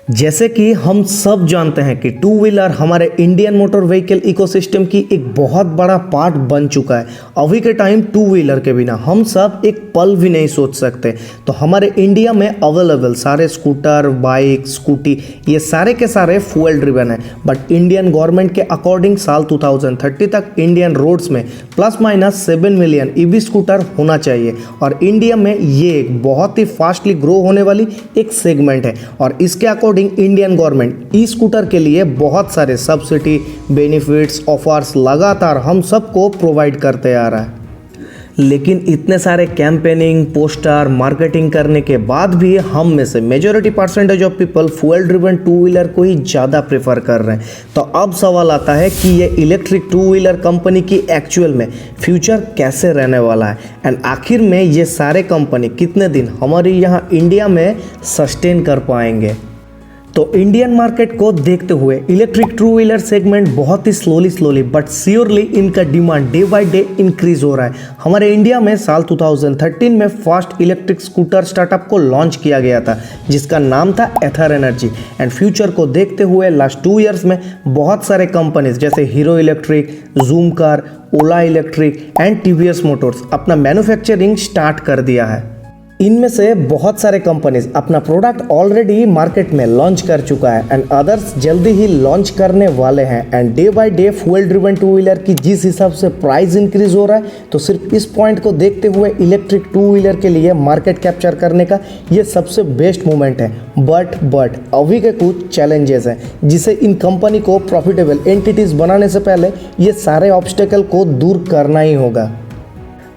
जैसे कि हम सब जानते हैं कि टू व्हीलर हमारे इंडियन मोटर व्हीकल इकोसिस्टम की एक बहुत बड़ा पार्ट बन चुका है। अभी के टाइम टू व्हीलर के बिना हम सब एक पल भी नहीं सोच सकते। तो हमारे इंडिया में अवेलेबल सारे स्कूटर, बाइक, स्कूटी ये सारे के सारे फ्यूल ड्रिवन है। बट इंडियन गवर्नमेंट के अकॉर्डिंग साल 2030 तक इंडियन रोड्स में +- 7 मिलियन ईवी स्कूटर होना चाहिए। और इंडिया में ये एक बहुत ही फास्टली ग्रो होने वाली एक सेगमेंट है। और इसके according Indian government e scooter के लिए बहुत सारे सब्सिडी, बेनिफिट्स, ऑफर्स लगातार हम सबको प्रोवाइड करते आ रहा है। लेकिन इतने सारे कैंपेनिंग, पोस्टर, मार्केटिंग करने के बाद भी हम में से majority percentage of people fuel driven two wheeler को ही ज़्यादा प्रेफर कर रहे हैं। तो अब सवाल आता है कि ये इलेक्ट्रिक टू व्हीलर कंपनी की एक्चुअल में फ्यूचर कैसे रहने वाला है, एंड आखिर में ये सारे कंपनी कितने दिन हमारे यहाँ इंडिया में सस्टेन कर पाएंगे। तो इंडियन मार्केट को देखते हुए इलेक्ट्रिक टू व्हीलर सेगमेंट बहुत ही स्लोली बट श्योरली इनका demand day by day increase हो रहा है। हमारे इंडिया में साल 2013 में फर्स्ट इलेक्ट्रिक स्कूटर स्टार्टअप को लॉन्च किया गया था जिसका नाम था एथर एनर्जी। एंड फ्यूचर को देखते हुए लास्ट 2 ईयर्स में बहुत सारे कंपनीज जैसे hero electric, zoom car, Ola electric and TVS Motors अपना मैन्युफैक्चरिंग स्टार्ट कर दिया है। इनमें से बहुत सारे कंपनीज अपना प्रोडक्ट ऑलरेडी मार्केट में लॉन्च कर चुका है एंड अदर्स जल्दी ही लॉन्च करने वाले हैं। And day by day fuel driven two wheeler की जिस हिसाब से प्राइस इंक्रीज हो रहा है, तो सिर्फ इस पॉइंट को देखते हुए इलेक्ट्रिक टू व्हीलर के लिए मार्केट कैप्चर करने का ये सबसे बेस्ट मोमेंट है। बट अभी के कुछ चैलेंजेस हैं जिसे इन कंपनी को प्रॉफिटेबल एंटिटीज बनाने से पहले ये सारे ऑब्स्टेकल को दूर करना ही होगा।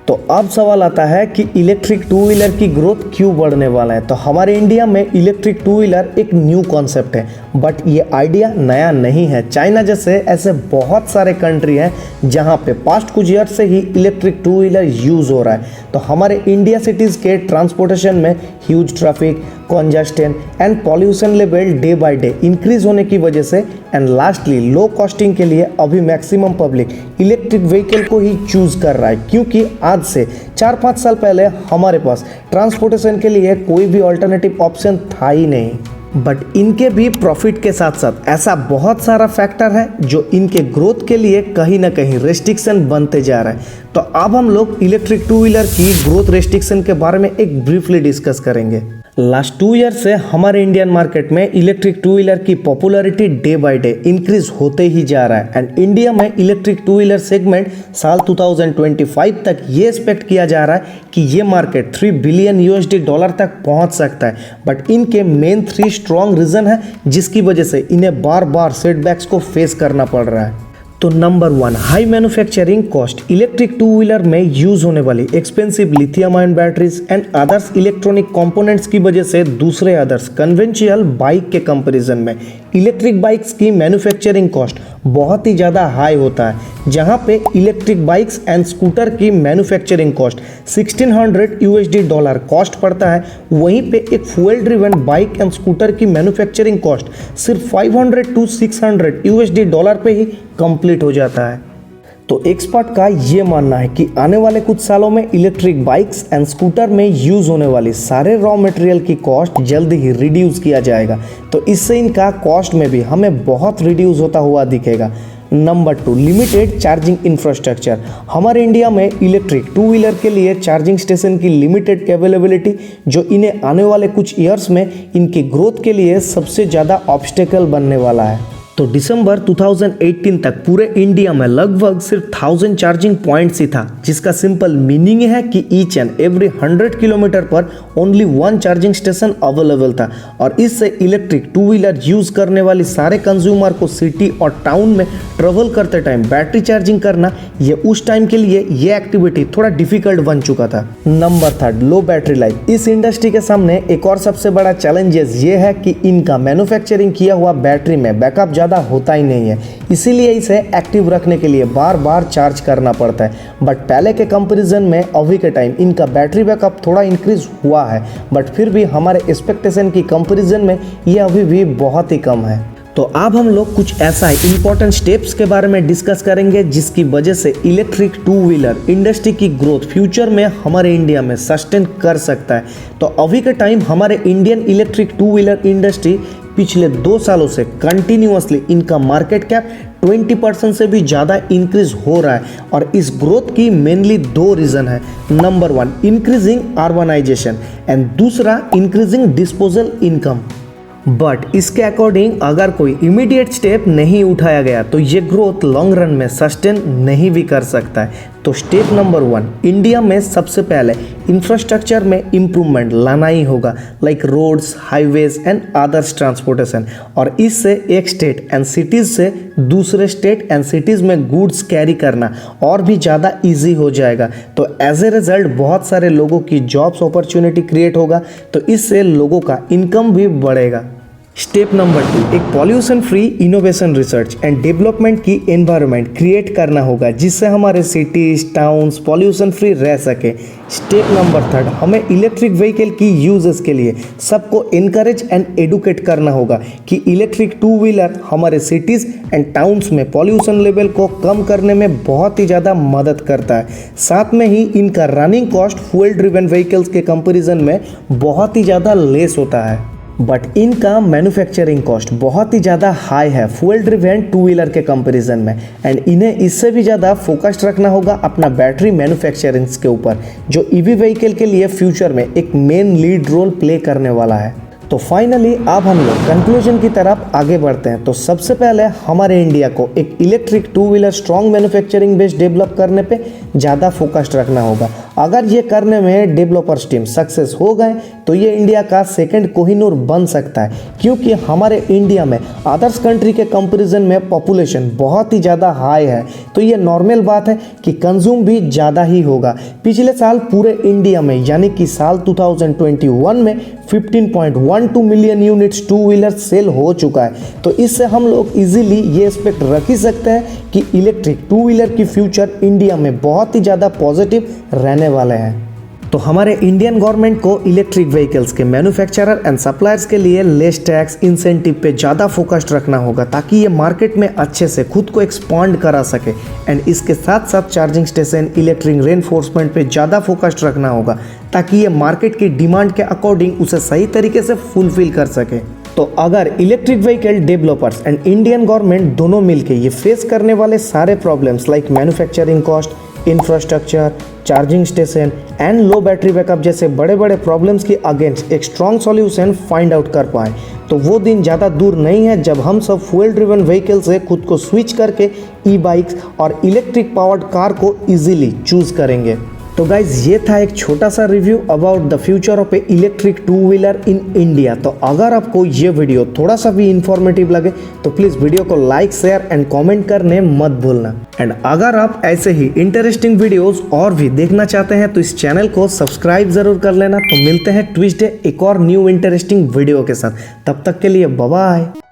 तो अब सवाल आता है कि इलेक्ट्रिक टू व्हीलर की ग्रोथ क्यों बढ़ने वाला है। तो हमारे इंडिया में इलेक्ट्रिक टू व्हीलर एक न्यू कॉन्सेप्ट है, बट ये आइडिया नया नहीं है। चाइना जैसे ऐसे बहुत सारे कंट्री हैं जहां पे पास्ट कुछ ईयर से ही इलेक्ट्रिक टू व्हीलर यूज़ हो रहा है। तो हमारे इंडिया सिटीज़ के ट्रांसपोर्टेशन में huge traffic, कंजस्शन and pollution level day by day increase होने की वजह से एंड लास्टली लो कॉस्टिंग के लिए अभी मैक्सिमम पब्लिक इलेक्ट्रिक व्हीकल को ही चूज कर रहा है, क्योंकि आज से 4-5 साल पहले हमारे पास ट्रांसपोर्टेशन के लिए कोई भी ऑल्टरनेटिव ऑप्शन था ही नहीं। बट इनके भी प्रॉफिट के साथ साथ ऐसा बहुत सारा फैक्टर है जो इनके ग्रोथ के लिए कहीं ना कहीं रेस्ट्रिक्शन बनते जा रहा है। तो अब हम लोग इलेक्ट्रिक टू व्हीलर की ग्रोथ रेस्ट्रिक्शन के बारे में एक ब्रीफली डिस्कस करेंगे। लास्ट 2 ईयर से हमारे इंडियन मार्केट में इलेक्ट्रिक टू व्हीलर की popularity day by day increase होते ही जा रहा है। एंड इंडिया में इलेक्ट्रिक टू व्हीलर सेगमेंट साल 2025 तक ये एक्सपेक्ट किया जा रहा है कि ये मार्केट $3 बिलियन तक पहुंच सकता है। बट इनके मेन 3 स्ट्रॉन्ग रीजन है जिसकी वजह से इन्हें बार बार सेटबैक्स को फेस करना पड़ रहा है। तो number 1, high manufacturing cost. Electric two wheeler में यूज होने वाली expensive lithium ion batteries and others electronic components की वजह से दूसरे अदर्स कन्वेंशियल बाइक के कंपैरिजन में इलेक्ट्रिक बाइक्स की मैन्युफैक्चरिंग कॉस्ट बहुत ही ज़्यादा हाई होता है। जहां पे इलेक्ट्रिक बाइक्स एंड स्कूटर की मैन्युफैक्चरिंग कॉस्ट $1600 कॉस्ट पड़ता है, वहीं पे एक fuel driven bike and scooter की मैन्युफैक्चरिंग कॉस्ट सिर्फ $500 to $600 पे ही कंप्लीट हो जाता है। तो एक्सपर्ट का ये मानना है कि आने वाले कुछ सालों में इलेक्ट्रिक बाइक्स एंड स्कूटर में यूज होने वाली सारे रॉ मटेरियल की कॉस्ट जल्दी ही रिड्यूस किया जाएगा। तो इससे इनका कॉस्ट में भी हमें बहुत रिड्यूस होता हुआ दिखेगा। Number 2, limited charging infrastructure. हमारे इंडिया में इलेक्ट्रिक टू व्हीलर के लिए चार्जिंग स्टेशन की लिमिटेड अवेलेबिलिटी जो इन्हें आने वाले कुछ ईयर्स में इनकी ग्रोथ के लिए सबसे ज़्यादा ऑब्स्टेकल बनने वाला है। तो दिसंबर 2018 तक पूरे इंडिया में लगभग सिर्फ 1000 चार्जिंग पॉइंट्स ही था, जिसका सिंपल मीनिंग है कि ईच एंड एवरी 100 किलोमीटर पर ओनली 1 चार्जिंग स्टेशन अवेलेबल था। और इससे इलेक्ट्रिक टू व्हीलर यूज करने वाली सारे कंज्यूमर को सिटी और टाउन में ट्रेवल करते टाइम बैटरी चार्जिंग करना ये उस टाइम के लिए ये एक्टिविटी थोड़ा डिफिकल्ट बन चुका था। नंबर 3, लो बैटरी लाइफ। इस इंडस्ट्री के सामने एक और सबसे बड़ा चैलेंजेस ये है कि इनका मैन्युफैक्चरिंग किया हुआ बैटरी में बैकअप ज़्यादा होता ही नहीं है, इसीलिए इसे एक्टिव रखने के लिए बार बार चार्ज करना पड़ता है। बट पहले के कंपैरिजन में अभी के टाइम इनका बैटरी बैकअप थोड़ा इंक्रीज हुआ है, बट फिर भी हमारे एक्सपेक्टेशन की कंपैरिजन में ये अभी भी बहुत ही कम है। तो अब हम लोग कुछ ऐसा इंपॉर्टेंट स्टेप्स के बारे में डिस्कस करेंगे जिसकी वजह से इलेक्ट्रिक टू व्हीलर इंडस्ट्री की ग्रोथ फ्यूचर में हमारे इंडिया में सस्टेन कर सकता है। तो अभी के टाइम हमारे Indian electric two wheeler industry पिछले 2 सालों से कंटिन्यूअसली इनका मार्केट कैप 20% से भी ज़्यादा इंक्रीज हो रहा है और इस ग्रोथ की मेनली 2 रीज़न है। नंबर 1 इंक्रीजिंग अर्बनाइजेशन एंड दूसरा इंक्रीजिंग डिस्पोजल इनकम। बट इसके अकॉर्डिंग अगर कोई इमीडिएट स्टेप नहीं उठाया गया तो ये ग्रोथ लॉन्ग रन में सस्टेन नहीं भी कर सकता है। तो स्टेप नंबर 1, इंडिया में सबसे पहले इंफ्रास्ट्रक्चर में इम्प्रूवमेंट लाना ही होगा, like roads, highways and others transportation. और इससे एक स्टेट एंड सिटीज़ से दूसरे स्टेट एंड सिटीज़ में गुड्स कैरी करना और भी ज़्यादा ईजी हो जाएगा। तो एज ए रिजल्ट बहुत सारे लोगों की जॉब्स अपॉर्चुनिटी क्रिएट होगा, तो इससे लोगों का इनकम भी बढ़ेगा। स्टेप नंबर 2, एक pollution free innovation research and development की एनवायरनमेंट क्रिएट करना होगा जिससे हमारे सिटीज टाउन्स पॉल्यूशन फ्री रह सके। स्टेप नंबर 3, हमें इलेक्ट्रिक व्हीकल की यूजेस के लिए सबको इनकरेज एंड एडुकेट करना होगा कि इलेक्ट्रिक 2 व्हीलर हमारे सिटीज़ एंड टाउन्स में पॉल्यूशन लेवल को कम करने में बहुत ही ज़्यादा मदद करता है। साथ में ही इनका running cost fuel driven vehicles के कंपेरिजन में बहुत ही ज़्यादा लेस होता है, बट इनका मैन्युफैक्चरिंग कॉस्ट बहुत ही ज़्यादा हाई है फ्यूल ड्रिवन 2 व्हीलर के कंपैरिजन में। एंड इन्हें इससे भी ज़्यादा फोकस्ड रखना होगा अपना बैटरी मैन्युफैक्चरिंग के ऊपर, जो ईवी व्हीकल के लिए फ्यूचर में एक मेन लीड रोल प्ले करने वाला है। तो फाइनली अब हम लोग कंक्लूजन की तरफ आगे बढ़ते हैं। तो सबसे पहले हमारे इंडिया को एक electric 2 wheeler strong manufacturing base develop करने पे ज़्यादा फोकस्ड रखना होगा। अगर ये करने में डेवलपर्स टीम सक्सेस हो गए तो ये इंडिया का सेकंड कोहिनूर बन सकता है, क्योंकि हमारे इंडिया में अदर्स कंट्री के कंपैरिजन में पॉपुलेशन बहुत ही ज़्यादा हाई है। तो ये नॉर्मल बात है कि कंज्यूम भी ज़्यादा ही होगा। पिछले साल पूरे इंडिया में यानी कि साल 2021 में 15.12 मिलियन यूनिट्स 2 व्हीलर सेल हो चुका है। तो इससे हम लोग इजीली ये एक्सपेक्ट रख ही सकते हैं कि इलेक्ट्रिक 2 व्हीलर की फ्यूचर इंडिया में बहुत ही ज़्यादा पॉजिटिव रहने वाले हैं। तो हमारे इंडियन गवर्नमेंट को इलेक्ट्रिक व्हीकल्स के मैन्युफैक्चरर एंड सप्लायर्स के लिए लेस टैक्स इंसेंटिव पे ज़्यादा फोकस्ड रखना होगा ताकि ये मार्केट में अच्छे से खुद को एक्सपांड करा सके। एंड इसके साथ साथ चार्जिंग स्टेशन इलेक्ट्रिक रेनफोर्समेंट पे ज़्यादा फोकस्ड रखना होगा ताकि ये मार्केट की डिमांड के अकॉर्डिंग उसे सही तरीके से फुलफिल कर सके। तो अगर electric vehicle developers and Indian government दोनों मिलकर ये फेस करने वाले सारे problems like manufacturing cost, infrastructure, charging station and low battery backup जैसे बड़े बड़े प्रॉब्लम्स की अगेंस्ट एक स्ट्रॉन्ग सॉल्यूशन फाइंड आउट कर पाए, तो वो दिन ज़्यादा दूर नहीं है जब हम सब फ्यूल ड्रिवन व्हीकल से खुद को स्विच करके ई बाइक्स और इलेक्ट्रिक पावर्ड कार को इजीली चूज करेंगे। तो गाइज ये था एक छोटा सा review about the future of A electric 2 wheeler in India. तो अगर आपको ये वीडियो थोड़ा सा भी इंफॉर्मेटिव लगे तो प्लीज़ वीडियो को लाइक शेयर एंड कमेंट करने मत भूलना। एंड अगर आप ऐसे ही इंटरेस्टिंग वीडियोस और भी देखना चाहते हैं तो इस चैनल को सब्सक्राइब जरूर कर लेना। तो मिलते हैं ट्यूसडे एक और न्यू इंटरेस्टिंग वीडियो के साथ, तब तक के लिए बाय बाय।